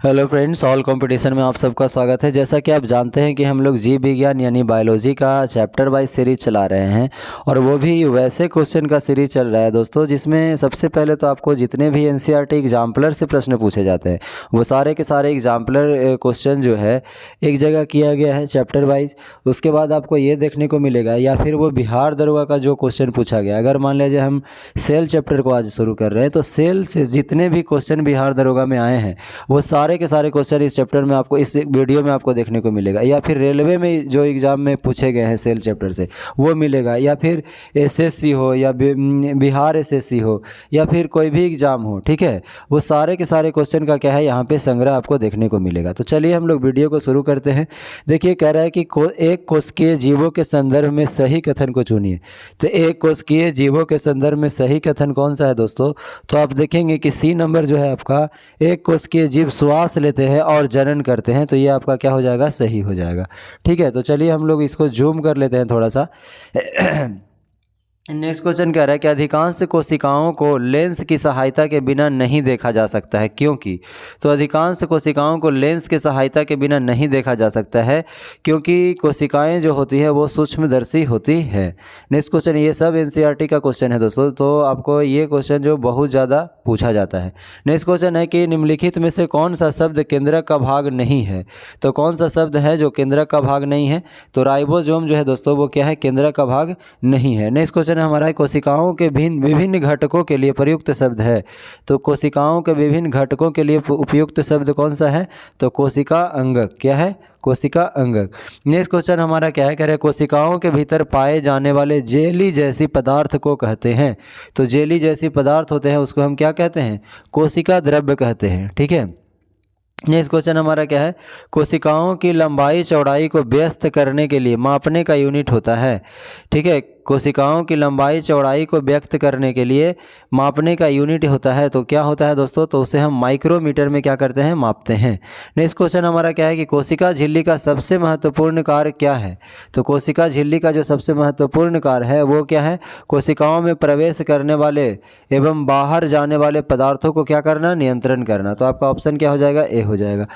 Hello friends, all competition में आप सबका स्वागत है। जैसा कि आप जानते हैं कि हम लोग जीव विज्ञान यानी बायोलॉजी का चैप्टर वाइज सीरीज चला रहे हैं और वो भी वैसे क्वेश्चन का सीरीज चल रहा है दोस्तों, जिसमें सबसे पहले तो आपको जितने भी एनसीईआरटी एग्जाम्पलर से प्रश्न पूछे जाते हैं वो सारे के सारे एग्जाम्पलर क्वेश्चन जो है एक जगह किया गया है चैप्टर वाइज। उसके बाद आपको ये देखने को मिलेगा या फिर वो बिहार दरोगा का जो क्वेश्चन पूछा गया, अगर मान लीजिए हम सेल चैप्टर को आज शुरू कर रहे हैं तो सेल से जितने भी क्वेश्चन बिहार दरोगा में आए हैं वो सारे के सारे क्वेश्चन इस चैप्टर में आपको, इस वीडियो में आपको देखने को मिलेगा। या फिर रेलवे में जो एग्ज़ाम में पूछे गए हैं सेल चैप्टर से वो मिलेगा, या फिर एसएससी हो या बिहार एसएससी हो या फिर कोई भी एग्ज़ाम हो, ठीक है, वो सारे के सारे क्वेश्चन का क्या है यहाँ पे संग्रह आपको देखने को मिलेगा। तो चलिए हम लोग वीडियो को शुरू करते हैं। देखिए, कह रहा है कि एक कोशिकीय जीवों के संदर्भ में सही कथन को चुनिए। तो एक कोशिकीय जीवों के संदर्भ में सही कथन कौन सा है दोस्तों? तो आप देखेंगे कि सी नंबर जो है आपका, एक कोशिकीय जीव श्वास लेते हैं और जनन करते हैं, तो ये आपका क्या हो जाएगा? सही हो जाएगा। ठीक है, तो चलिए हम लोग इसको जूम कर लेते हैं थोड़ा सा। नेक्स्ट क्वेश्चन कह रहा है कि अधिकांश कोशिकाओं को लेंस की सहायता के बिना नहीं देखा जा सकता है, क्योंकि? तो अधिकांश कोशिकाओं को लेंस की सहायता के बिना नहीं देखा जा सकता है क्योंकि कोशिकाएं जो होती है वो सूक्ष्मदर्शी होती है। नेक्स्ट क्वेश्चन, ये सब एनसीईआरटी का क्वेश्चन है दोस्तों, तो आपको ये क्वेश्चन जो बहुत ज़्यादा पूछा जाता है। नेक्स्ट क्वेश्चन है कि निम्नलिखित में से कौन सा शब्द केंद्रक का भाग नहीं है? तो कौन सा शब्द है जो केंद्रक का भाग नहीं है? तो राइबोसोम जो है दोस्तों वो क्या है? केंद्रक का भाग नहीं है। नेक्स्ट क्वेश्चन हमारा कोशिकाओं के विभिन्न घटकों के लिए प्रयुक्त शब्द है। तो कोशिकाओं के विभिन्न घटकों के लिए उपयुक्त शब्द कौन सा है? तो कोशिका अंगक। क्या है? कोशिका अंगक। नेक्स्ट क्वेश्चन हमारा क्या है? कह रहे कोशिकाओं के भीतर पाए जाने वाले जेली जैसी पदार्थ को कहते हैं। तो जेली जैसी पदार्थ होते हैं उसको हम क्या कहते हैं? कोशिका द्रव्य कहते हैं। ठीक है, नेक्स्ट क्वेश्चन हमारा क्या है? कोशिकाओं की लंबाई चौड़ाई को व्यस्त करने के लिए मापने का यूनिट होता है। ठीक है, कोशिकाओं की लंबाई चौड़ाई को व्यक्त करने के लिए मापने का यूनिट होता है। तो क्या होता है दोस्तों? तो उसे हम माइक्रोमीटर में क्या करते हैं? मापते हैं। नेक्स्ट क्वेश्चन हमारा क्या है कि कोशिका झिल्ली का सबसे महत्वपूर्ण कार्य क्या है? तो कोशिका झिल्ली का जो सबसे महत्वपूर्ण कार्य है वो क्या है? कोशिकाओं में प्रवेश करने वाले एवं बाहर जाने वाले पदार्थों को क्या करना? नियंत्रण करना। तो आपका ऑप्शन क्या हो जाएगा? ए हो जाएगा।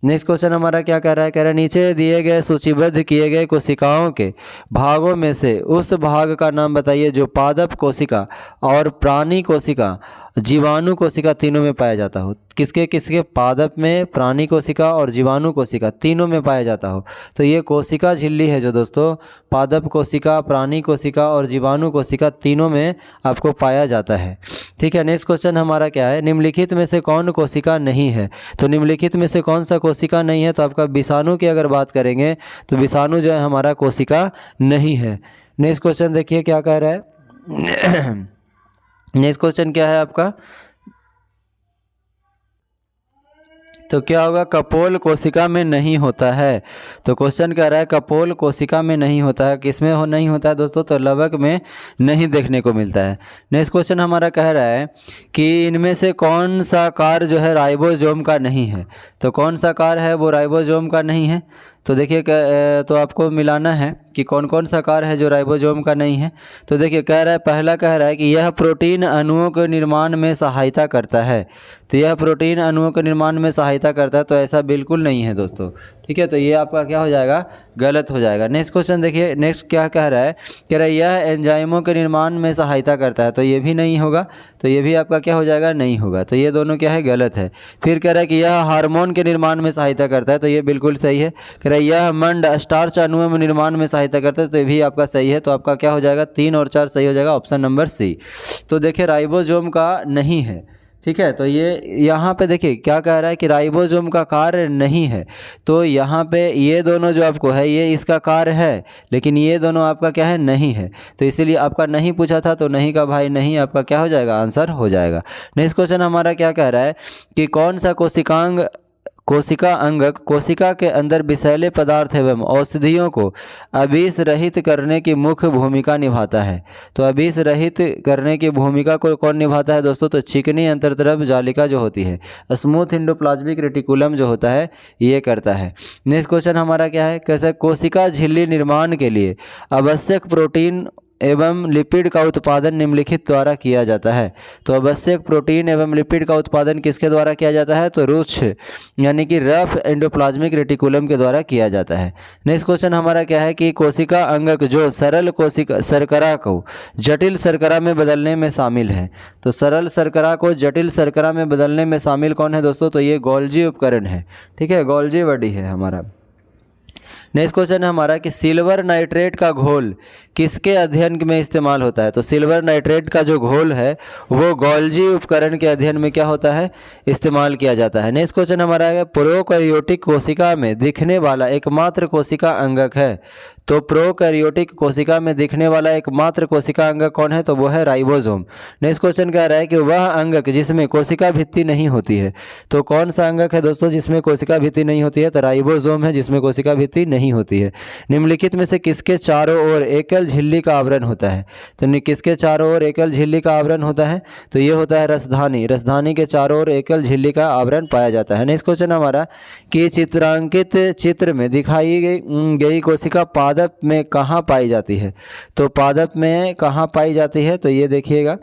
नेक्स्ट क्वेश्चन हमारा क्या कह रहा है? कह रहा है नीचे दिए गए सूचीबद्ध किए गए कोशिकाओं के भागों में से उस भाग का नाम बताइए जो पादप कोशिका और प्राणी कोशिका, जीवाणु कोशिका तीनों में पाया जाता हो। किसके किसके? पादप में, प्राणी कोशिका और जीवाणु कोशिका तीनों में पाया जाता हो। तो ये कोशिका झिल्ली है जो दोस्तों पादप कोशिका, प्राणी कोशिका और जीवाणु कोशिका तीनों में आपको पाया जाता है। ठीक है, नेक्स्ट क्वेश्चन हमारा क्या है? निम्नलिखित में से कौन कोशिका नहीं है? तो निम्नलिखित में से कौन सा कोशिका नहीं है? तो आपका विषाणु की अगर बात करेंगे तो विषाणु जो है हमारा कोशिका नहीं है। नेक्स्ट क्वेश्चन देखिए क्या कह रहा है। नेक्स्ट क्वेश्चन क्या है आपका? तो क्या होगा? कपोल कोशिका में नहीं होता है। तो क्वेश्चन कह रहा है कपोल कोशिका में नहीं होता है। किसमें नहीं होता है दोस्तों? तो लवक में नहीं देखने को मिलता है। नेक्स्ट क्वेश्चन हमारा कह रहा है कि इनमें से कौन सा कार्य जो है राइबोसोम का नहीं है? तो कौन सा कार्य है वो राइबोसोम का नहीं है? तो देखिए तो आपको मिलाना है कि कौन कौन सा कार्य है जो राइबोसोम का नहीं है। तो देखिए कह रहा है, पहला कह रहा है कि यह प्रोटीन अणुओं के निर्माण में सहायता करता है। तो यह प्रोटीन अणुओं के निर्माण में सहायता करता है, तो ऐसा बिल्कुल नहीं है दोस्तों। ठीक है, तो ये आपका क्या हो जाएगा? गलत हो जाएगा। नेक्स्ट क्वेश्चन देखिए, नेक्स्ट क्या कह रहा है? कह रहा है यह एंजाइमों के निर्माण में सहायता करता है, तो ये भी नहीं होगा। तो ये भी आपका क्या हो जाएगा? नहीं होगा। तो ये दोनों क्या है? गलत है। फिर कह रहा है कि यह हार्मोन के निर्माण में सहायता करता है, तो ये बिल्कुल सही है। कह रहा है यह मंड स्टार्च अणुओं में निर्माण में सहायता करता है, तो ये भी आपका सही है। तो आपका क्या हो जाएगा? 3 और 4 सही हो जाएगा, ऑप्शन नंबर सी। तो देखिए राइबोसोम का नहीं है। ठीक है, तो ये यहाँ पे देखिए क्या कह रहा है कि राइबोसोम का कार्य नहीं है। तो यहाँ पे ये दोनों जो आपको है ये इसका कार्य है, लेकिन ये दोनों आपका क्या है? नहीं है। तो इसीलिए आपका नहीं पूछा था, तो नहीं का भाई नहीं आपका क्या हो जाएगा? आंसर हो जाएगा। नेक्स्ट क्वेश्चन हमारा क्या कह रहा है कि कौन सा कोशिका अंगक कोशिका के अंदर विषैले पदार्थ एवं औषधियों को अबिश रहित करने की मुख्य भूमिका निभाता है। तो अबिश रहित करने की भूमिका को कौन निभाता है दोस्तों? तो चिकनी अंतर्द्रव जालिका जो होती है, स्मूथ एंडोप्लाज्मिक रेटिकुलम जो होता है, ये करता है। नेक्स्ट क्वेश्चन हमारा क्या है? कैसे कोशिका झिल्ली निर्माण के लिए आवश्यक प्रोटीन एवं लिपिड का उत्पादन निम्नलिखित द्वारा किया जाता है। तो आवश्यक प्रोटीन एवं लिपिड का उत्पादन किसके द्वारा किया जाता है? तो रुक्ष यानी कि रफ एंडोप्लाज्मिक रेटिकुलम के द्वारा किया जाता है। नेक्स्ट क्वेश्चन हमारा क्या है कि कोशिका अंगक जो सरल कोशिका शर्करा को जटिल शर्करा में बदलने में शामिल है। तो सरल शर्करा को जटिल शर्करा में बदलने में शामिल कौन है दोस्तों? तो ये गोल्जी उपकरण है। ठीक है, गोल्जी बॉडी है हमारा। नेक्स्ट क्वेश्चन है हमारा कि सिल्वर नाइट्रेट का घोल किसके अध्ययन में इस्तेमाल होता है? तो सिल्वर नाइट्रेट का जो घोल है वो गोल्जी उपकरण के अध्ययन में क्या होता है? इस्तेमाल किया जाता है। नेक्स्ट क्वेश्चन हमारा है प्रोकैरियोटिक कोशिका में दिखने वाला एकमात्र कोशिका अंगक है। तो प्रोकैरियोटिक कोशिका में दिखने वाला एकमात्र कोशिका अंगक कौन है? तो वो है राइबोसोम। नेक्स्ट क्वेश्चन कह रहा है कि वह अंगक जिसमें कोशिका भित्ति नहीं होती है। तो कौन सा अंगक है दोस्तों जिसमें कोशिका भित्ति नहीं होती है? तो राइबोसोम है जिसमें कोशिका भित्ति नहीं होती है। निम्नलिखित में से किसके चारों ओर एकल झिल्ली का आवरण होता है? तो किसके चारों ओर एकल झिल्ली का आवरण होता है? तो ये होता है रसधानी। रसधानी के चारों ओर एकल झिल्ली का आवरण पाया जाता है। नेक्स्ट क्वेश्चन हमारा कि चित्रांकित चित्र में दिखाई गई कोशिका पादप में कहाँ पाई जाती है? तो पादप में कहाँ पाई जाती है? तो ये देखिएगा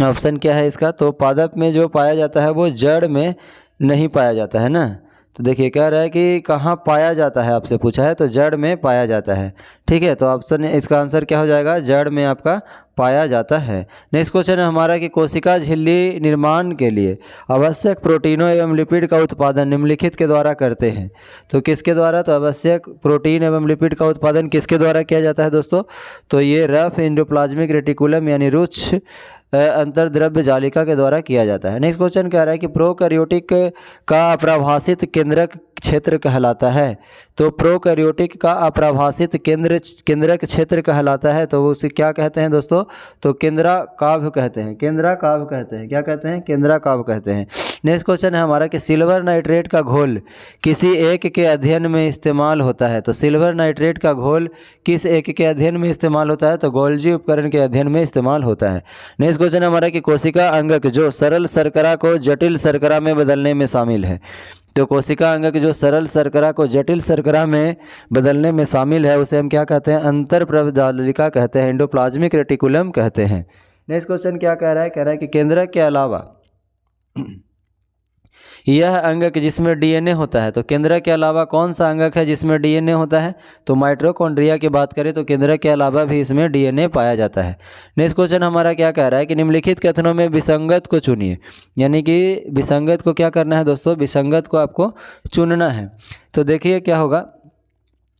ऑप्शन क्या है इसका? तो पादप में जो पाया जाता है वो जड़ में नहीं पाया जाता है ना। तो देखिए कह रहा है कि कहाँ पाया जाता है, आपसे पूछा है, तो जड़ में पाया जाता है। ठीक है, तो ऑप्शन इसका आंसर क्या हो जाएगा? जड़ में आपका पाया जाता है। नेक्स्ट क्वेश्चन है हमारा कि कोशिका झिल्ली निर्माण के लिए आवश्यक प्रोटीनों एवं लिपिड का उत्पादन निम्नलिखित के द्वारा करते हैं। तो किसके द्वारा? तो आवश्यक प्रोटीन एवं लिपिड का उत्पादन किसके द्वारा किया जाता है दोस्तों? तो ये रफ एंडोप्लाज्मिक रेटिकुलम यानी रुक्ष अंतर्द्रव्य जालिका के द्वारा किया जाता है। नेक्स्ट क्वेश्चन कह रहा है कि प्रोकैरियोटिक का अप्रभासित केंद्रक क्षेत्र कहलाता है। तो प्रोकैरियोटिक का अप्रभासित केंद्रक क्षेत्र कहलाता है। तो उसे क्या कहते हैं दोस्तों? तो केंद्राकाभ कहते हैं। केंद्राकाभ कहते हैं। क्या कहते हैं? केंद्राकाभ कहते हैं। नेक्स्ट क्वेश्चन है हमारा कि सिल्वर नाइट्रेट का घोल किसी एक के अध्ययन में इस्तेमाल होता है। तो सिल्वर नाइट्रेट का घोल किस एक के अध्ययन में इस्तेमाल होता है? तो गोल्जी उपकरण के अध्ययन में इस्तेमाल होता है। नेक्स्ट क्वेश्चन है हमारा कि कोशिका अंगक जो सरल शर्करा को जटिल शर्करा में बदलने में शामिल है। तो कोशिका अंगक जो सरल शर्करा को जटिल शर्करा में बदलने में शामिल है उसे हम क्या कहते हैं? अंतर्प्रवजालिका कहते हैं, एंडोप्लाज्मिक रेटिकुलम कहते हैं। नेक्स्ट क्वेश्चन क्या कह रहा है? कह रहा है कि केंद्रक के अलावा यह अंगक जिसमें डीएनए होता है। तो केंद्रक के अलावा कौन सा अंगक है जिसमें डीएनए होता है? तो माइटोकॉन्ड्रिया की बात करें तो केंद्रक के अलावा भी इसमें डीएनए पाया जाता है। नेक्स्ट क्वेश्चन हमारा क्या कह रहा है कि निम्नलिखित कथनों में विसंगत को चुनिए। यानी कि विसंगत को क्या करना है दोस्तों? विसंगत को आपको चुनना है। तो देखिए क्या होगा,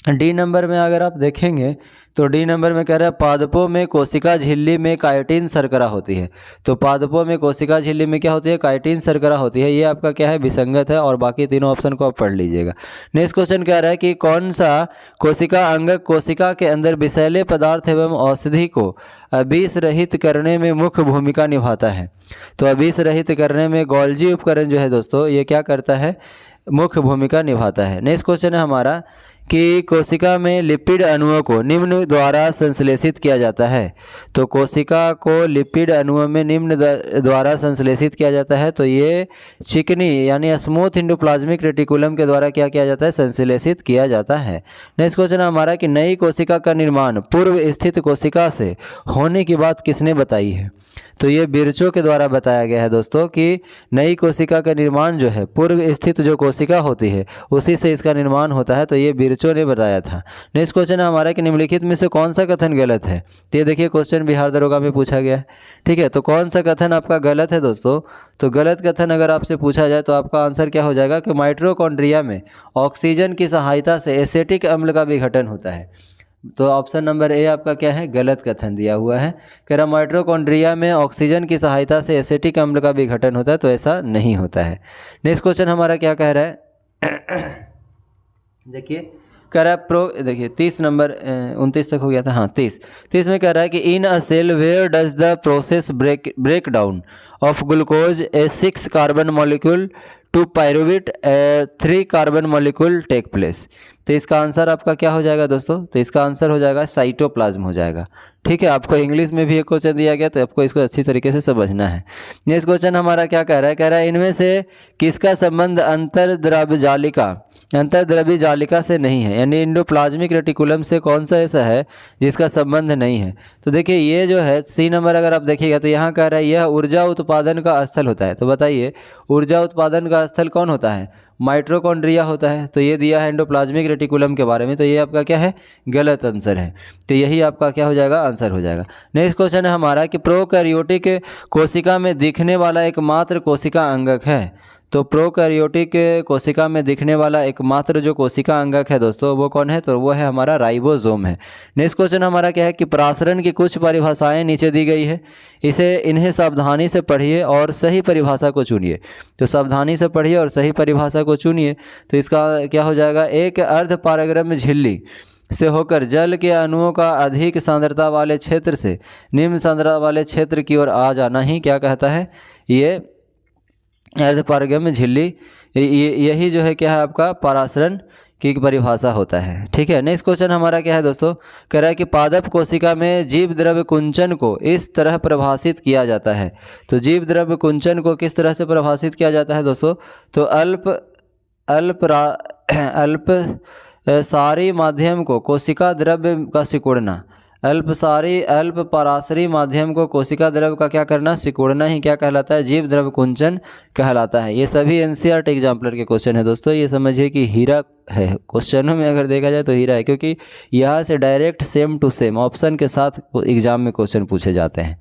डी नंबर में अगर आप देखेंगे तो डी नंबर में कह रहा है पादपों में कोशिका झिल्ली में काइटिन शर्करा होती है। तो पादपों में कोशिका झिल्ली में क्या होती है? काइटिन शर्करा होती है। ये आपका क्या है? विसंगत है। और बाकी तीनों ऑप्शन को आप पढ़ लीजिएगा। नेक्स्ट क्वेश्चन कह रहा है कि कौन सा कोशिका अंगक कोशिका के अंदर विषैले पदार्थ एवं औषधि को अबिश रहित करने में मुख्य भूमिका निभाता है। तो अबिश रहित करने में गोल्जी उपकरण जो है दोस्तों ये क्या करता है? मुख्य भूमिका निभाता है। नेक्स्ट क्वेश्चन है हमारा कि कोशिका में लिपिड अणुओं को निम्न द्वारा संश्लेषित किया जाता है। तो कोशिका को लिपिड अणुओं में निम्न द्वारा संश्लेषित किया जाता है। तो ये चिकनी यानी स्मूथ एंडोप्लाज्मिक रेटिकुलम के द्वारा क्या किया जाता है? संश्लेषित किया जाता है। नेक्स्ट क्वेश्चन हमारा कि नई कोशिका का निर्माण पूर्व स्थित कोशिका से होने की बात किसने बताई है? तो ये बिरचो के द्वारा बताया गया है दोस्तों कि नई कोशिका का निर्माण जो है पूर्व स्थित जो कोशिका होती है उसी से इसका निर्माण होता है। तो ये बिरचो ने बताया था। नेक्स्ट क्वेश्चन है हमारा कि निम्नलिखित में से कौन सा कथन गलत है? तो ये देखिए क्वेश्चन बिहार दरोगा में पूछा गया है। ठीक है, तो कौन सा कथन आपका गलत है दोस्तों? तो गलत कथन अगर आपसे पूछा जाए तो आपका आंसर क्या हो जाएगा कि माइटोकॉन्ड्रिया में ऑक्सीजन की सहायता से एसिटिक अम्ल का विघटन होता है। तो ऑप्शन नंबर ए आपका क्या है? गलत कथन दिया हुआ है। कह रहा माइटोकॉन्ड्रिया में ऑक्सीजन की सहायता से एसिटिक अम्ल का विघटन होता है। तो ऐसा नहीं होता है। नेक्स्ट क्वेश्चन हमारा क्या कह रहा है? देखिए कह रहा है देखिए 30 नंबर 29 तक हो गया था। हाँ 30 में कह रहा है कि in a cell where does the process break down of glucose a 6 carbon molecule to pyruvate 3 carbon molecule take place. तो इसका आंसर आपका क्या हो जाएगा दोस्तों? तो इसका आंसर हो जाएगा साइटोप्लाज्म हो जाएगा। ठीक है, आपको इंग्लिश में भी एक क्वेश्चन दिया गया तो आपको इसको अच्छी तरीके से समझना है। नेक्स्ट क्वेश्चन हमारा क्या कह रहा है इनमें से किसका संबंध अंतर्द्रव्य जालिका से नहीं है, यानी एंडोप्लाज्मिक रेटिकुलम से कौन सा ऐसा है जिसका संबंध नहीं है। तो देखिए ये जो है सी नंबर अगर आप देखिएगा तो यहाँ कह रहा है यह ऊर्जा उत्पादन का स्थल होता है। तो बताइए ऊर्जा उत्पादन का स्थल कौन होता है? माइटोकॉन्ड्रिया होता है। तो ये दिया है एंडोप्लाज्मिक रेटिकुलम के बारे में, तो ये आपका क्या है? गलत आंसर है। तो यही आपका क्या हो जाएगा? आंसर हो जाएगा। नेक्स्ट क्वेश्चन है हमारा कि प्रोकैरियोटिक कोशिका में दिखने वाला एकमात्र कोशिका अंगक है। तो प्रोकैरियोटिक कोशिका में दिखने वाला एकमात्र जो कोशिका अंगक है दोस्तों वो कौन है? तो वो है हमारा राइबोसोम है। नेक्स्ट क्वेश्चन हमारा क्या है कि प्रासरण की कुछ परिभाषाएं नीचे दी गई है, इन्हें सावधानी से पढ़िए और सही परिभाषा को चुनिए। तो सावधानी से पढ़िए और सही परिभाषा को चुनिए। तो इसका क्या हो जाएगा? एक अर्ध पारगम्य झिल्ली से होकर जल के अणुओं का अधिक सांद्रता वाले क्षेत्र से निम्न सांद्रता वाले क्षेत्र की ओर आ जाना ही क्या कहता है? ये अर्धपारगम्य झिल्ली, यही जो है क्या है आपका परासरण की परिभाषा होता है। ठीक है, नेक्स्ट क्वेश्चन हमारा क्या है दोस्तों? कह रहा है कि पादप कोशिका में जीव द्रव्य कुंचन को इस तरह परिभाषित किया जाता है। तो जीव द्रव्य कुंचन को किस तरह से परिभाषित किया जाता है दोस्तों? तो अल्प सारी माध्यम को कोशिका द्रव्य का सिकुड़ना, अल्प पराशरी माध्यम को कोशिका द्रव्य का क्या करना? सिकुड़ना ही क्या कहलाता है? जीव द्रव्य कुंचन कहलाता है। ये सभी एनसीईआरटी एग्जाम्पलर के क्वेश्चन है दोस्तों। ये समझिए कि हीरा है, क्वेश्चनों में अगर देखा जाए तो हीरा है, क्योंकि यहाँ से direct same to same option के साथ एग्जाम में क्वेश्चन पूछे जाते हैं।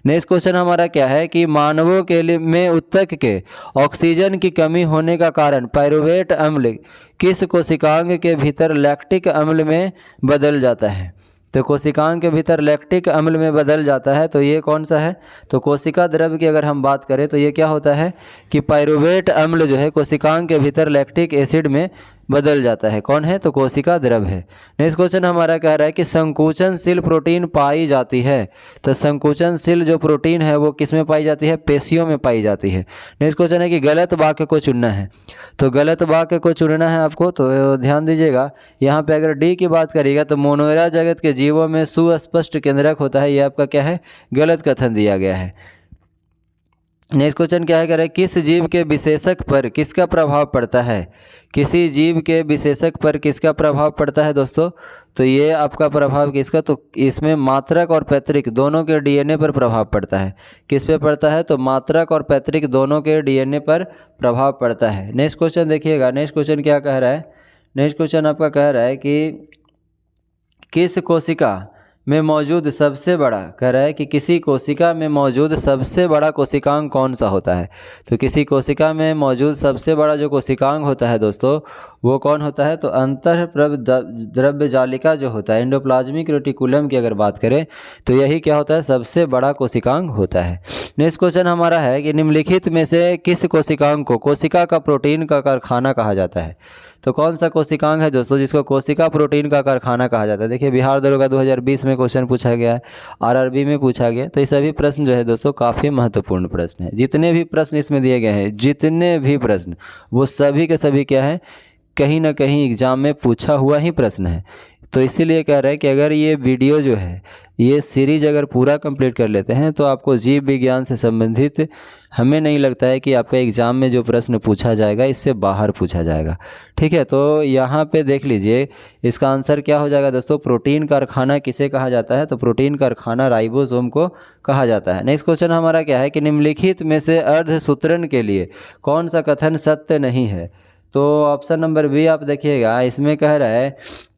नेक्स्ट क्वेश्चन हमारा क्या है कि मानवों के लिए में उत्तक के ऑक्सीजन की कमी होने का कारण पायरुवेट अम्ल किस कोशिकांग के भीतर लैक्टिक अम्ल में बदल जाता है? तो कोशिकांग के भीतर लैक्टिक अम्ल में बदल जाता है। तो ये कौन सा है? तो कोशिका द्रव्य की अगर हम बात करें तो ये क्या होता है कि पायरुवेट अम्ल जो है कोशिकांग के भीतर लैक्टिक एसिड में बदल जाता है। कौन है? तो कोशिका द्रव्य है। नेक्स्ट क्वेश्चन हमारा कह रहा है कि संकुचनशील प्रोटीन पाई जाती है। तो संकुचनशील जो प्रोटीन है वो किस में पाई जाती है? पेशियों में पाई जाती है। नेक्स्ट क्वेश्चन है कि गलत वाक्य को चुनना है। तो गलत वाक्य को चुनना है आपको, तो ध्यान दीजिएगा। यहाँ पे अगर डी की बात करिएगा तो मोनोएरा जगत के जीवों में सुस्पष्ट केंद्रक होता है। ये आपका क्या है? गलत कथन दिया गया है। नेक्स्ट क्वेश्चन क्या है? कह रहे हैं किस जीव के विशेषक पर किसका प्रभाव पड़ता है? किसी जीव के विशेषक पर किसका प्रभाव पड़ता है दोस्तों? तो ये आपका प्रभाव किसका? तो इसमें मात्रक और पैतृक दोनों के डीएनए पर प्रभाव पड़ता है। किस पे पड़ता है? तो मात्रक और पैतृक दोनों के डीएनए पर प्रभाव पड़ता है। नेक्स्ट क्वेश्चन देखिएगा। नेक्स्ट क्वेश्चन क्या कह रहा है? नेक्स्ट क्वेश्चन आपका कह रहा है कि किस कोशिका में मौजूद सबसे बड़ा, कह रहा है कि किसी कोशिका में मौजूद सबसे बड़ा कोशिकांग कौन सा होता है? तो किसी कोशिका में मौजूद सबसे बड़ा जो कोशिकांग होता है दोस्तों वो कौन होता है? तो अंतःद्रव्य जालिका जो होता है एंडोप्लाज्मिक रेटिकुलम की अगर बात करें तो यही क्या होता है? सबसे बड़ा कोशिकांग होता है। नेक्स्ट क्वेश्चन हमारा है कि निम्नलिखित में से किस कोशिकांग को कोशिका का प्रोटीन का कारखाना कहा जाता है? तो कौन सा कोशिकांग है दोस्तों जिसको कोशिका प्रोटीन का कारखाना कहा जाता है? देखिए बिहार दरोगा 2020 में क्वेश्चन पूछा गया है, आरआरबी में पूछा गया। तो ये सभी प्रश्न जो है दोस्तों काफ़ी महत्वपूर्ण प्रश्न है। जितने भी प्रश्न इसमें दिए गए हैं, जितने भी प्रश्न, वो सभी के सभी क्या है? कहीं ना कहीं एग्जाम में पूछा हुआ ही प्रश्न है। तो इसीलिए कह रहे हैं कि अगर ये वीडियो जो है ये सीरीज अगर पूरा कंप्लीट कर लेते हैं तो आपको जीव विज्ञान से संबंधित हमें नहीं लगता है कि आपके एग्ज़ाम में जो प्रश्न पूछा जाएगा इससे बाहर पूछा जाएगा। ठीक है, तो यहाँ पे देख लीजिए इसका आंसर क्या हो जाएगा दोस्तों? प्रोटीन कारखाना किसे कहा जाता है? तो प्रोटीन कारखाना राइबोसोम को कहा जाता है। नेक्स्ट क्वेश्चन हमारा क्या है कि निम्नलिखित में से अर्धसूत्रण के लिए कौन सा कथन सत्य नहीं है? तो ऑप्शन नंबर बी आप देखिएगा, इसमें कह रहा है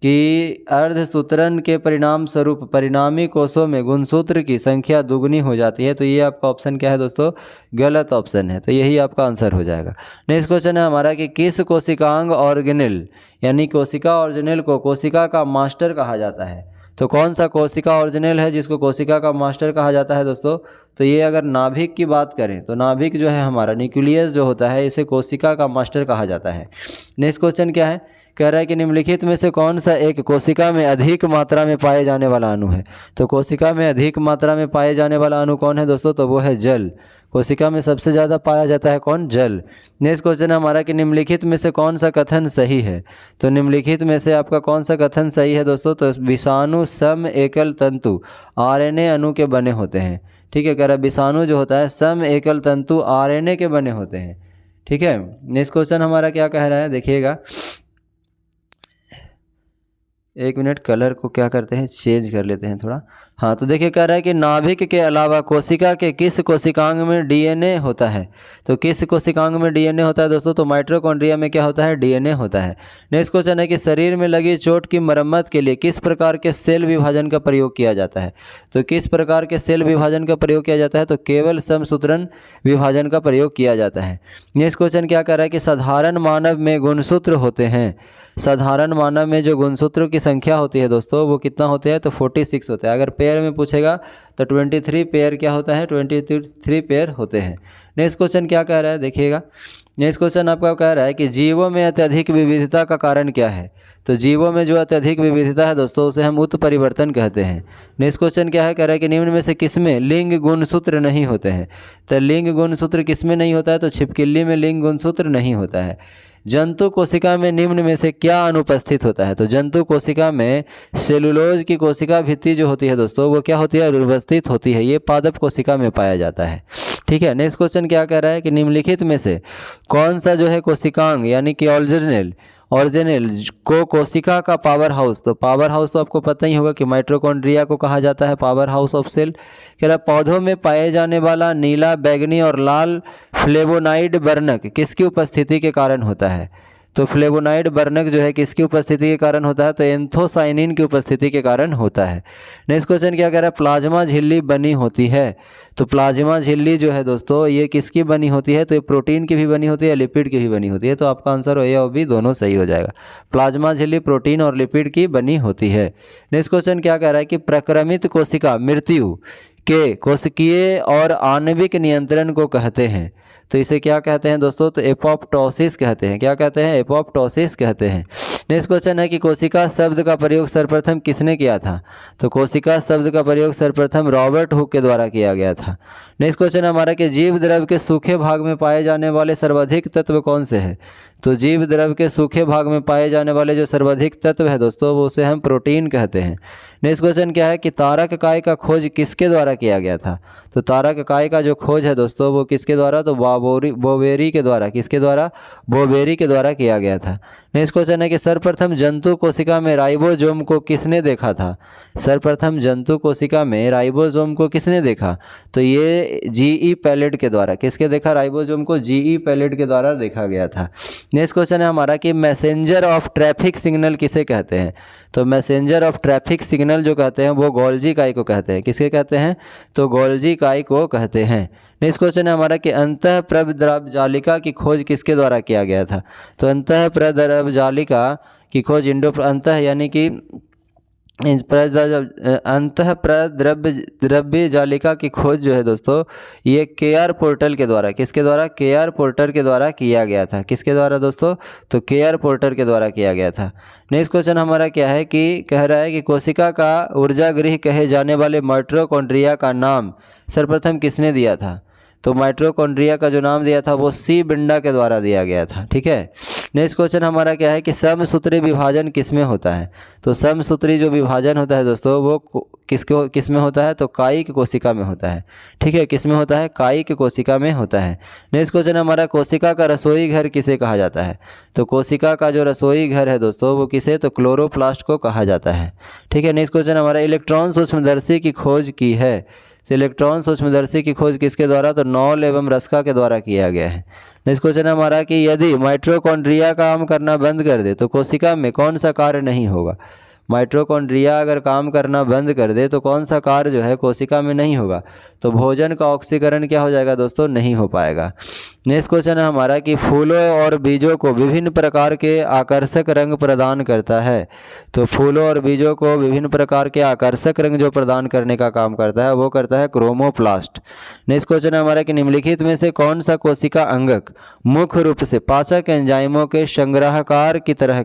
कि अर्धसूत्रण के परिणाम स्वरूप परिणामी कोषों में गुणसूत्र की संख्या दुगनी हो जाती है। तो ये आपका ऑप्शन क्या है दोस्तों? गलत ऑप्शन है। तो यही आपका आंसर हो जाएगा। नेक्स्ट क्वेश्चन है हमारा कि किस कोशिकांग ऑर्गेनेल यानी कोशिका ऑर्गेनेल को कोशिका का मास्टर कहा जाता है? तो कौन सा कोशिका ऑर्गेनेल है जिसको कोशिका का मास्टर कहा जाता है दोस्तों? तो ये अगर नाभिक की बात करें तो नाभिक जो है हमारा न्यूक्लियस जो होता है इसे कोशिका का मास्टर कहा जाता है। नेक्स्ट क्वेश्चन क्या है? कह रहा है कि निम्नलिखित में से कौन सा एक कोशिका में अधिक मात्रा में पाए जाने वाला अणु है। तो कोशिका में अधिक मात्रा में पाए जाने वाला अणु कौन है दोस्तों, तो वो है जल। कोशिका में सबसे ज़्यादा पाया जाता है कौन, जल। नेक्स्ट क्वेश्चन है हमारा कि निम्नलिखित में से कौन सा कथन सही है। तो निम्नलिखित में से आपका कौन सा कथन सही है दोस्तों, तो विषाणु सम एकल तंतु आरएनए अणु के बने होते हैं। ठीक है, कह रहा है विषाणु जो होता है सम एकल तंतु आरएनए के बने होते हैं। ठीक है, नेक्स्ट क्वेश्चन हमारा क्या कह रहा है, देखिएगा। एक मिनट, कलर को क्या करते हैं, चेंज कर लेते हैं थोड़ा। हाँ, तो देखिए कह रहा है कि नाभिक के अलावा कोशिका के किस कोशिकांग में डीएनए होता है। तो किस कोशिकांग में डीएनए होता है दोस्तों, तो माइटोकॉन्ड्रिया में क्या होता है, डीएनए होता है। नेक्स्ट क्वेश्चन है कि शरीर में लगी चोट की मरम्मत के लिए किस प्रकार के सेल विभाजन का प्रयोग किया जाता है। तो किस प्रकार के सेल विभाजन का प्रयोग किया जाता है, तो केवल समसूत्रण विभाजन का प्रयोग किया जाता है। नेक्स्ट क्वेश्चन क्या कह रहा है कि साधारण मानव में गुणसूत्र होते हैं। साधारण मानव में जो गुणसूत्रों की संख्या होती है दोस्तों वो कितना होते हैं, तो 46 होता है। अगर पेयर में पूछेगा तो 23 पेयर क्या होता है, 23 पेयर होते हैं। नेक्स्ट क्वेश्चन क्या कह रहा है, देखिएगा। नेक्स्ट क्वेश्चन आपका कह रहा है कि जीवों में अत्यधिक विविधता का कारण क्या है। तो जीवों में जो अत्यधिक विविधता है दोस्तों उसे हम उत्परिवर्तन कहते हैं। नेक्स्ट क्वेश्चन क्या है, कह रहा है कि निम्न में से किसमें लिंग गुणसूत्र नहीं होते हैं। तो लिंग गुणसूत्र किसमें नहीं होता है, तो छिपकली में लिंग गुणसूत्र नहीं होता है। जंतु कोशिका में निम्न में से क्या अनुपस्थित होता है। तो जंतु कोशिका में सेलुलोज की कोशिका भित्ति जो होती है दोस्तों वो क्या होती है, अनुपस्थित होती है। ये पादप कोशिका में पाया जाता है। ठीक है, नेक्स्ट क्वेश्चन क्या कह रहा है कि निम्नलिखित में से कौन सा जो है कोशिकांग यानी कि ऑर्गेनेल को कोशिका का पावर हाउस। तो पावर हाउस तो आपको पता ही होगा कि माइटोकॉन्ड्रिया को कहा जाता है पावर हाउस ऑफ सेल। कह रहा पौधों में पाए जाने वाला नीला, बैगनी और लाल फ्लेवोनाइड वर्णक किसकी उपस्थिति के कारण होता है। तो फ्लेवोनाइड वर्णक जो है किसकी उपस्थिति के कारण होता है, तो एंथोसाइनिन की उपस्थिति के कारण होता है। नेक्स्ट क्वेश्चन क्या कह रहा है, प्लाज्मा झिल्ली बनी होती है। तो प्लाज्मा झिल्ली जो है दोस्तों ये किसकी बनी होती है, तो ये प्रोटीन की भी बनी होती है, लिपिड की भी बनी होती है। तो आपका आंसर ए और बी दोनों सही हो जाएगा। प्लाज्मा झिल्ली प्रोटीन और लिपिड की बनी होती है। नेक्स्ट क्वेश्चन क्या कह रहा है कि प्रक्रमित कोशिका मृत्यु के कोशिकीय और आणविक नियंत्रण को कहते हैं। तो इसे क्या कहते हैं दोस्तों, तो एपोप्टोसिस कहते हैं। क्या कहते हैं, एपोप्टोसिस कहते हैं। नेक्स्ट क्वेश्चन है कि कोशिका शब्द का प्रयोग सर्वप्रथम किसने किया था। तो कोशिका शब्द का प्रयोग सर्वप्रथम रॉबर्ट हुक के द्वारा किया गया था। नेक्स्ट क्वेश्चन हमारा कि जीव द्रव के सूखे भाग में पाए जाने वाले सर्वाधिक तत्व कौन से हैं। तो जीव द्रव के सूखे भाग में पाए जाने वाले जो सर्वाधिक तत्व है दोस्तों वो उसे हम प्रोटीन कहते हैं। नेक्स्ट क्वेश्चन क्या है कि तारक काय का खोज किसके द्वारा किया गया था। तो तारक काय का जो खोज है दोस्तों वो किसके द्वारा, तो बोवेरी के द्वारा। किसके द्वारा, बोवेरी के द्वारा किया गया था। नेक्स्ट क्वेश्चन है कि सर्वप्रथम जंतु कोशिका में राइबोसोम को किसने देखा था। सर्वप्रथम जंतु कोशिका में राइबोसोम को किसने देखा, तो ये जीई पैलेट के द्वारा। किसके देखा, राइबोसोम को जीई पैलेट के द्वारा देखा गया था। नेक्स्ट क्वेश्चन है हमारा कि मैसेंजर ऑफ ट्रैफिक सिग्नल किसे कहते हैं। तो मैसेंजर ऑफ ट्रैफिक सिग्नल जो कहते हैं वो गोल्जी काई को कहते हैं। किसके कहते हैं, तो गोल्जी काई को कहते हैं। नेक्स्ट क्वेश्चन है हमारा कि अंतःप्रद्रव जालिका की खोज किसके द्वारा किया गया था। तो अंतःप्रद्रव जालिका की खोज अंतः यानी कि अंतःप्रद्रव्य जालिका की खोज जो है दोस्तों ये केआर पोर्टल के द्वारा। किसके द्वारा, केआर पोर्टल के द्वारा किया गया था। किसके द्वारा दोस्तों, तो केआर पोर्टल के द्वारा किया गया था। नेक्स्ट क्वेश्चन हमारा क्या है कि कह रहा है कि कोशिका का ऊर्जा गृह कहे जाने वाले माइटोकॉन्ड्रिया का नाम सर्वप्रथम किसने दिया था। तो माइटोकॉन्ड्रिया का जो नाम दिया था वो सी बिंडा के द्वारा दिया गया था। ठीक है, नेक्स्ट क्वेश्चन हमारा क्या है कि समसूत्री विभाजन किसमें होता है। तो समसूत्री जो विभाजन होता है दोस्तों वो किसमें होता है, तो कायिक कोशिका में होता है। ठीक है, किसमें होता है, कायिक कोशिका में होता है। नेक्स्ट क्वेश्चन हमारा कोशिका का रसोई घर किसे कहा जाता है। तो कोशिका का जो रसोई घर है दोस्तों वो किसे, तो क्लोरोप्लास्ट को कहा जाता है। ठीक है, नेक्स्ट क्वेश्चन हमारा इलेक्ट्रॉन सूक्ष्मदर्शी की खोज की है। इलेक्ट्रॉन सूक्ष्मदर्शी की खोज किसके द्वारा, तो नॉल एवं रस्का के द्वारा किया गया है। नेक्स्ट क्वेश्चन हमारा कि यदि माइटोकॉन्ड्रिया काम करना बंद कर दे तो कोशिका में कौन सा कार्य नहीं होगा। माइटोकॉन्ड्रिया अगर काम करना बंद कर दे तो कौन सा कार्य जो है कोशिका में नहीं होगा, तो भोजन का ऑक्सीकरण क्या हो जाएगा दोस्तों, नहीं हो पाएगा। नेक्स्ट क्वेश्चन है हमारा कि फूलों और बीजों को विभिन्न प्रकार के आकर्षक रंग प्रदान करता है। तो फूलों और बीजों को विभिन्न प्रकार के आकर्षक रंग जो प्रदान करने का काम करता है वो करता है क्रोमोप्लास्ट। नेक्स्ट क्वेश्चन है हमारा कि निम्नलिखित में से कौन सा कोशिका अंगक मुख्य रूप से पाचक एंजाइमों के संग्राहकार की तरह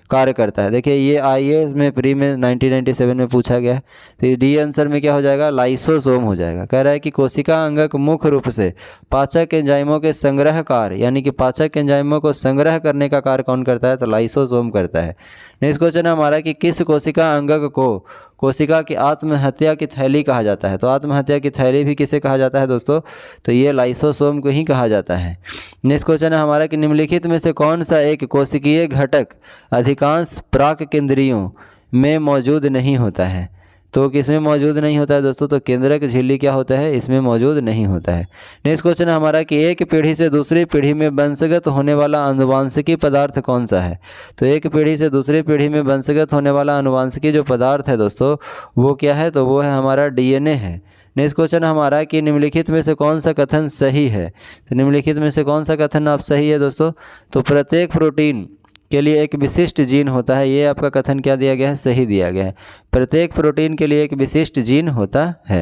कार्य करता है। देखिए ये आईएएस में प्री में 1997 में पूछा गया है, तो डी आंसर में क्या हो जाएगा, लाइसोसोम हो जाएगा। कह रहा है कि कोशिका अंगक मुख्य रूप से पाचक एंजाइमों के संग्रह कार्य, यानी कि पाचक एंजाइमों को संग्रह करने का कार्य कौन करता है, तो लाइसोसोम करता है। नेक्स्ट क्वेश्चन है हमारा कि किस कोशिका अंगक को कोशिका की आत्महत्या की थैली कहा जाता है। तो आत्महत्या की थैली भी किसे कहा जाता है दोस्तों, तो ये लाइसोसोम को ही कहा जाता है। नेक्स्ट क्वेश्चन है हमारा कि निम्नलिखित में से कौन सा एक कोशिकीय घटक अधिकांश प्राक केंद्रियों में मौजूद नहीं होता है। तो किसमें मौजूद नहीं होता है दोस्तों, तो केंद्रक झिल्ली क्या होता है, इसमें मौजूद नहीं होता है। नेक्स्ट क्वेश्चन है हमारा कि एक पीढ़ी से दूसरी पीढ़ी में वंशगत होने वाला आनुवांशिकी पदार्थ कौन सा है। तो एक पीढ़ी से दूसरी पीढ़ी में वंशगत होने वाला आनुवांशिकी जो पदार्थ है दोस्तों वो क्या है, तो वो है हमारा डीएनए है। नेक्स्ट क्वेश्चन हमारा कि निम्नलिखित में से कौन सा कथन सही है। तो निम्नलिखित में से कौन सा कथन आप सही है दोस्तों, तो प्रत्येक प्रोटीन के लिए एक विशिष्ट जीन होता है। ये आपका कथन क्या दिया गया है, सही दिया गया है। प्रत्येक प्रोटीन के लिए एक विशिष्ट जीन होता है।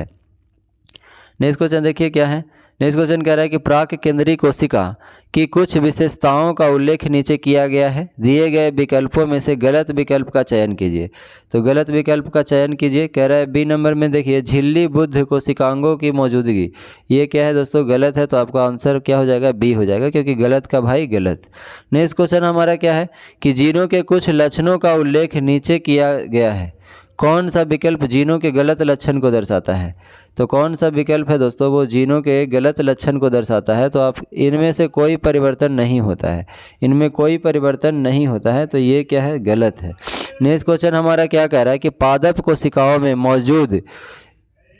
नेक्स्ट क्वेश्चन देखिए क्या है। नेक्स्ट क्वेश्चन कह रहा है कि प्राक केंद्रीय कोशिका की कुछ विशेषताओं का उल्लेख नीचे किया गया है। दिए गए विकल्पों में से गलत विकल्प का चयन कीजिए। तो गलत विकल्प का चयन कीजिए। कह रहा है बी नंबर में देखिए झिल्ली बुद्ध कोशिकांगों की मौजूदगी, ये क्या है दोस्तों, गलत है। तो आपका आंसर क्या हो जाएगा, बी हो जाएगा, क्योंकि गलत का भाई गलत। नेक्स्ट क्वेश्चन हमारा क्या है कि जीनों के कुछ लक्षणों का उल्लेख नीचे किया गया है। कौन सा विकल्प जीनों के गलत लक्षण को दर्शाता है। तो कौन सा विकल्प है दोस्तों, वो जीनों के गलत लक्षण को दर्शाता है। तो आप इनमें से कोई परिवर्तन नहीं होता है, इनमें कोई परिवर्तन नहीं होता है, तो ये क्या है, गलत है। नेक्स्ट क्वेश्चन हमारा क्या कह रहा है कि पादप कोशिकाओं में मौजूद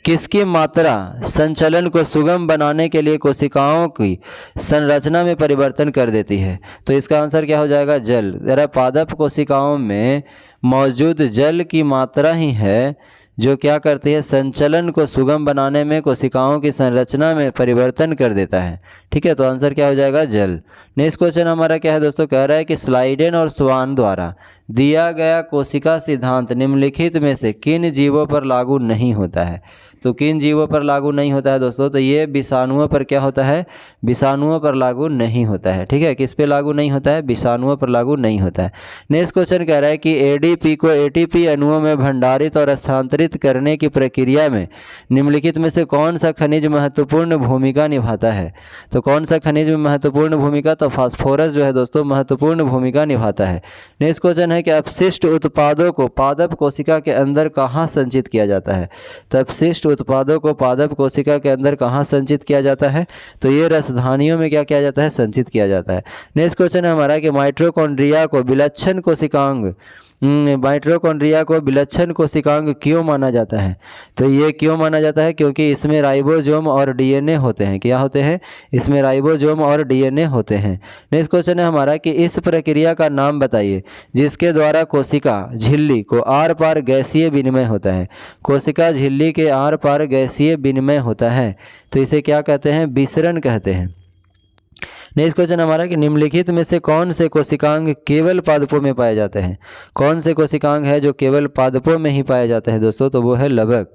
किसकी मात्रा संचलन को सुगम बनाने के लिए कोशिकाओं की संरचना में परिवर्तन कर देती है। तो इसका आंसर क्या हो जाएगा, जल। जरा पादप कोशिकाओं में मौजूद जल की मात्रा ही है जो क्या करती है, संचलन को सुगम बनाने में कोशिकाओं की संरचना में परिवर्तन कर देता है। ठीक है, तो आंसर क्या हो जाएगा, जल। नेक्स्ट क्वेश्चन हमारा क्या है दोस्तों, कह रहा है कि स्लाइडेन और स्वान द्वारा दिया गया कोशिका सिद्धांत निम्नलिखित में से किन जीवों पर लागू नहीं होता है। तो किन जीवों पर लागू नहीं होता है दोस्तों, तो ये विषाणुओं पर क्या होता है, विषाणुओं पर लागू नहीं होता है। ठीक है, किस पे लागू नहीं होता है, विषाणुओं पर लागू नहीं होता है। नेक्स्ट क्वेश्चन कह रहा है कि एडीपी को एटीपी अणुओं में भंडारित और स्थानांतरित करने की प्रक्रिया में निम्नलिखित में से कौन सा खनिज महत्वपूर्ण भूमिका निभाता है। तो कौन सा खनिज में महत्वपूर्ण भूमिका, तो फास्फोरस जो है दोस्तों महत्वपूर्ण भूमिका निभाता है। नेक्स्ट क्वेश्चन है कि अपशिष्ट उत्पादों को पादप कोशिका के अंदर कहाँ संचित किया जाता है। तो अपशिष्ट उत्पादों को पादप कोशिका के अंदर कहाँ संचित किया जाता है, तो ये रसधानियों में क्या किया जाता है, संचित किया जाता है। नेक्स्ट क्वेश्चन है हमारा कि माइटोकॉन्ड्रिया को विलक्षण कोशिकांग क्यों माना जाता है। तो ये क्यों माना जाता है, क्योंकि इसमें राइबोसोम और डीएनए होते हैं। क्या होते हैं, इसमें राइबोसोम और डीएनए होते हैं। नेक्स्ट क्वेश्चन है हमारा कि इस प्रक्रिया का नाम बताइए जिसके द्वारा कोशिका झिल्ली को आर पार गैसीय विनिमय होता है। कोशिका झिल्ली के आर पार गैसीय विनिमय होता है, तो इसे क्या कहते हैं, विसरण कहते हैं। नेक्स्ट क्वेश्चन हमारा कि निम्नलिखित में से कौन से कोशिकांग केवल पादपों में पाए जाते हैं। कौन से कोशिकांग है जो केवल पादपों में ही पाए जाते हैं दोस्तों, तो वो है लवक।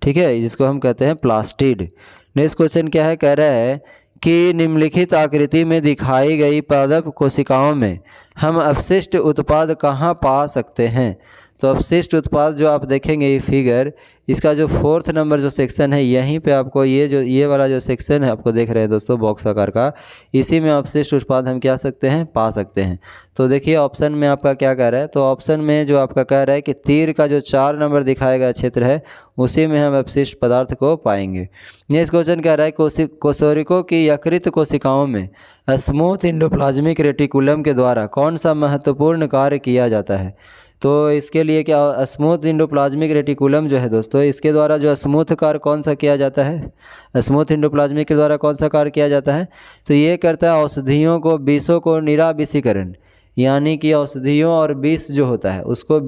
ठीक है, जिसको हम कहते हैं प्लास्टिड। नेक्स्ट क्वेश्चन क्या है, कह रहा है कि निम्नलिखित आकृति में दिखाई गई पादप कोशिकाओं में हम अपशिष्ट उत्पाद कहाँ पा सकते हैं। तो अपशिष्ट उत्पाद जो आप देखेंगे ये फिगर, इसका जो 4th नंबर जो सेक्शन है यहीं पे आपको ये वाला जो सेक्शन है आपको देख रहे हैं दोस्तों बॉक्स आकार का, इसी में अपशिष्ट उत्पाद हम क्या सकते हैं, पा सकते हैं। तो देखिए ऑप्शन में आपका क्या कह रहा है, तो ऑप्शन में जो आपका कह रहा है कि तीर का जो 4 नंबर दिखाया गया क्षेत्र है उसी में हम अपशिष्ट पदार्थ को पाएंगे। नेक्स्ट क्वेश्चन कह रहा है कोशिकाओं की यकृत कोशिकाओं में स्मूथ एंडोप्लाज्मिक रेटिकुलम के द्वारा कौन सा महत्वपूर्ण कार्य किया जाता है। तो इसके लिए क्या स्मूथ एंडोप्लाज्मिक रेटिकुलम जो है दोस्तों, इसके द्वारा जो स्मूथ कार्य कौन सा किया जाता है, स्मूथ एंडोप्लाज्मिक के द्वारा कौन सा कार्य किया जाता है, तो ये करता है औषधियों को विषों को निराविषीकरण यानी कि औषधियों और विष जो होता है उसको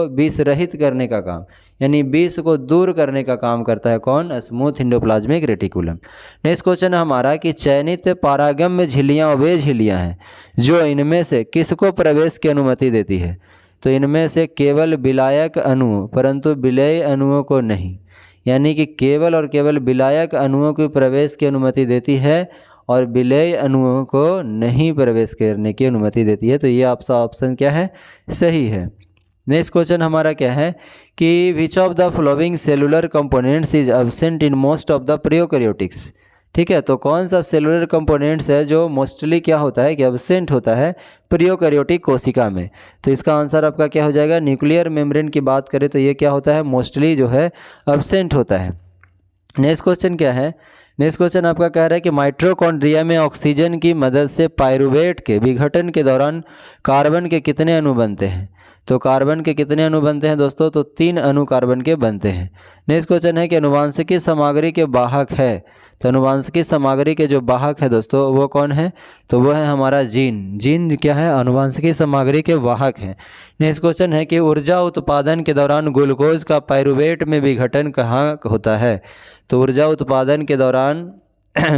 विष रहित करने का काम, यानी विष को दूर करने का काम करता है कौन? Smooth endoplasmic reticulum. Next question है हमारा कि चयनित पारागम्य झिल्लियाँ वे झिल्लियाँ हैं जो इनमें से किसको प्रवेश की अनुमति देती है? तो इनमें से केवल विलायक अणुओं परंतु विलेय अणुओं को नहीं, यानी कि केवल और केवल विलायक अणुओं को प्रवेश की अनुमति देती है और विलेय अणुओं को नहीं प्रवेश करने की अनुमति देती है। तो ये आपका ऑप्शन क्या है? सही है। नेक्स्ट क्वेश्चन हमारा क्या है कि which of the following cellular components is absent in most of the prokaryotics. ठीक है, तो कौन सा सेलुलर कंपोनेंट्स है जो मोस्टली क्या होता है कि एब्सेंट होता है प्रोकैरियोटिक कोशिका में? तो इसका आंसर आपका क्या हो जाएगा? न्यूक्लियर मेम्ब्रेन की बात करें तो ये क्या होता है? मोस्टली जो है एब्सेंट होता है। नेक्स्ट क्वेश्चन क्या है? नेक्स्ट क्वेश्चन आपका कह रहा है कि माइटोकॉन्ड्रिया में ऑक्सीजन की मदद से पाइरूवेट के विघटन के दौरान कार्बन के कितने अणु बनते हैं? तो कार्बन के कितने अणु बनते हैं दोस्तों? तो 3 अणु कार्बन के बनते हैं। नेक्स्ट क्वेश्चन है कि अनुवांशिकी सामग्री के वाहक है, तो अनुवांशिकी सामग्री के जो वाहक है दोस्तों वो कौन है? तो वो है हमारा जीन। जीन क्या है? अनुवांशिकी सामग्री के वाहक हैं। नेक्स्ट क्वेश्चन है कि ऊर्जा उत्पादन के दौरान ग्लूकोज का पाइरूवेट में विघटन कहाँ होता है? तो ऊर्जा उत्पादन के दौरान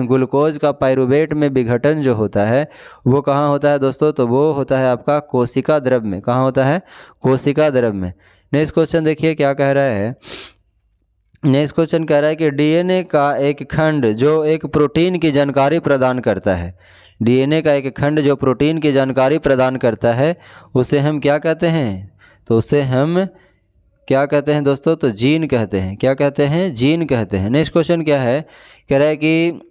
ग्लूकोज का पाइरूवेट में विघटन जो होता है वो कहाँ होता है दोस्तों? तो वो होता है आपका कोशिका द्रव में। कहाँ होता है? कोशिका द्रव में। नेक्स्ट क्वेश्चन देखिए क्या कह रहा है। नेक्स्ट क्वेश्चन कह रहा है कि डीएनए का एक खंड जो एक प्रोटीन की जानकारी प्रदान करता है, डीएनए का एक खंड जो प्रोटीन की जानकारी प्रदान करता है उसे हम क्या कहते हैं? तो उसे हम क्या कहते हैं दोस्तों? तो जीन कहते हैं। क्या कहते हैं? जीन कहते हैं। नेक्स्ट क्वेश्चन क्या है? कह रहा है कि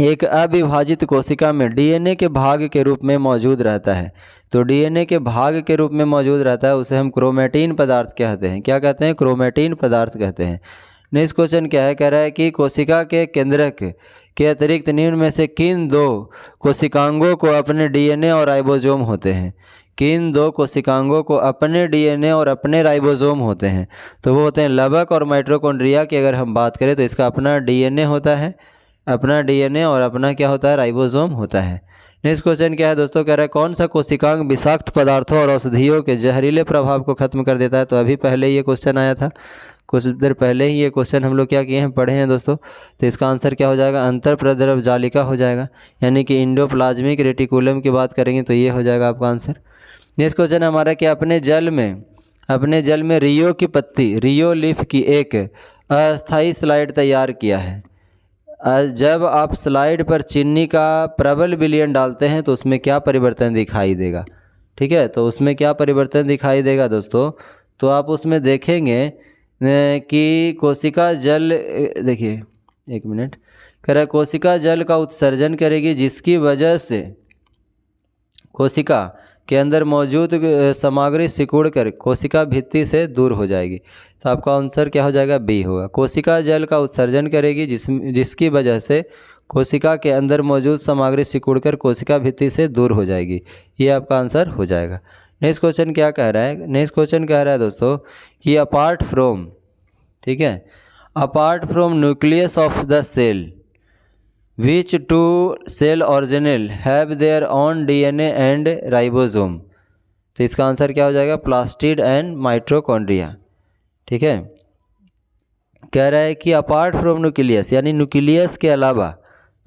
एक अविभाजित कोशिका में डीएनए के भाग के रूप में मौजूद रहता है, तो डीएनए के भाग के रूप में मौजूद रहता है उसे हम क्रोमेटिन पदार्थ कहते हैं। क्या कहते हैं? क्रोमेटिन पदार्थ कहते हैं। नेक्स्ट क्वेश्चन क्या है? कह रहा है कि कोशिका के केंद्रक के अतिरिक्त निम्न में से किन 2 कोशिकांगों को अपने डीएनए और राइबोसोम होते हैं? किन 2 कोशिकांगों को अपने डीएनए और अपने राइबोसोम होते हैं? तो वो होते हैं लवक और माइटोकॉन्ड्रिया की अगर हम बात करें तो इसका अपना डीएनए होता है, अपना डीएनए और अपना क्या होता है? राइबोसोम होता है। नेक्स्ट क्वेश्चन क्या है दोस्तों? कह रहा है कौन सा कोशिकांग विषाक्त पदार्थों और औषधियों के जहरीले प्रभाव को खत्म कर देता है? तो अभी पहले ये क्वेश्चन आया था, कुछ देर पहले ही ये क्वेश्चन हम लोग क्या किए हैं? पढ़े हैं दोस्तों। तो इसका आंसर क्या हो जाएगा? अंतर प्रद्रव जालिका हो जाएगा, यानी कि इंडोप्लाज्मिक रेटिकुलम की बात करेंगे तो ये हो जाएगा आपका आंसर। नेक्स्ट क्वेश्चन हमारा कि अपने जल में रियो की पत्ती, रियो लीफ की एक अस्थायी स्लाइड तैयार किया है। जब आप स्लाइड पर चीनी का प्रबल विलयन डालते हैं तो उसमें क्या परिवर्तन दिखाई देगा? ठीक है, तो उसमें क्या परिवर्तन दिखाई देगा दोस्तों? तो आप उसमें देखेंगे कि कोशिका जल, देखिए एक मिनट, कह रहा है कोशिका जल का उत्सर्जन करेगी जिसकी वजह से कोशिका के अंदर मौजूद सामग्री सिकुड़ कर कोशिका भित्ति से दूर हो जाएगी। तो आपका आंसर क्या हो जाएगा? बी होगा। कोशिका जल का उत्सर्जन करेगी जिसकी वजह से कोशिका के अंदर मौजूद सामग्री सिकुड़ कर कोशिका भित्ति से दूर हो जाएगी। ये आपका आंसर हो जाएगा। नेक्स्ट क्वेश्चन क्या कह रहा है? नेक्स्ट क्वेश्चन कह रहा है दोस्तों कि अपार्ट फ्रॉम, ठीक है, apart from nucleus of the cell which 2 cell organelle have their own DNA and ribosome। तो इसका आंसर क्या हो जाएगा? Plastid and mitochondria. ठीक है, कह रहा है कि अपार्ट फ्रॉम न्यूक्लियस, यानी न्यूक्लियस के अलावा,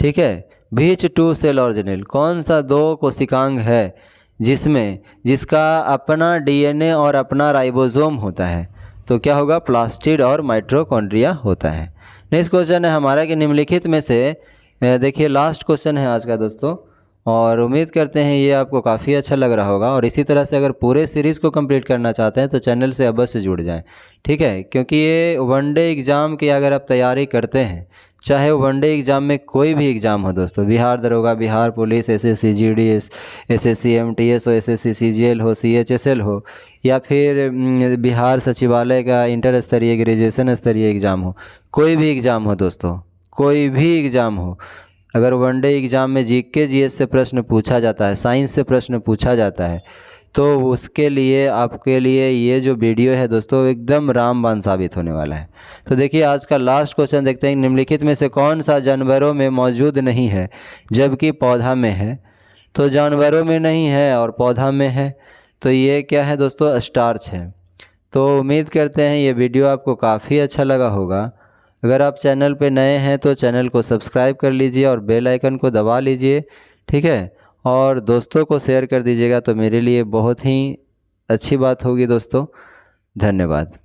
ठीक है, which 2 cell organelle, कौन सा 2 कोशिकांग है जिसका अपना डीएनए और अपना राइबोसोम होता है? तो क्या होगा? प्लास्टिड और माइटोकॉन्ड्रिया होता है। नेक्स्ट क्वेश्चन है हमारा कि निम्नलिखित में से, देखिए लास्ट क्वेश्चन है आज का दोस्तों, और उम्मीद करते हैं ये आपको काफ़ी अच्छा लग रहा होगा। और इसी तरह से अगर पूरे सीरीज़ को कंप्लीट करना चाहते हैं तो चैनल से अवश्य जुड़ जाएं, ठीक है, क्योंकि ये वनडे एग्ज़ाम की अगर आप तैयारी करते हैं, चाहे वनडे एग्ज़ाम में कोई भी एग्ज़ाम हो दोस्तों, बिहार दरोगा, Bihar police, SSC GDS, SSC MTS हो, एसएससी सीजीएल हो, सीएचएसएल हो, या फिर बिहार सचिवालय का इंटर स्तरीय ग्रेजुएशन स्तरीय एग्ज़ाम हो, कोई भी एग्ज़ाम हो दोस्तों, कोई भी एग्ज़ाम हो, अगर वनडे एग्ज़ाम में जीके जीएस से प्रश्न पूछा जाता है, साइंस से प्रश्न पूछा जाता है, तो उसके लिए आपके लिए ये जो वीडियो है दोस्तों एकदम रामबाण साबित होने वाला है। तो देखिए आज का लास्ट क्वेश्चन देखते हैं, निम्नलिखित में से कौन सा जानवरों में मौजूद नहीं है जबकि पौधा में है? तो जानवरों में नहीं है और पौधा में है। तो ये क्या है दोस्तों, स्टार्च है। तो उम्मीद करते हैं ये वीडियो आपको काफ़ी अच्छा लगा होगा। अगर आप चैनल पे नए हैं तो चैनल को सब्सक्राइब कर लीजिए और बेल आइकन को दबा लीजिए, ठीक है। और दोस्तों को शेयर कर दीजिएगा तो मेरे लिए बहुत ही अच्छी बात होगी दोस्तों। धन्यवाद।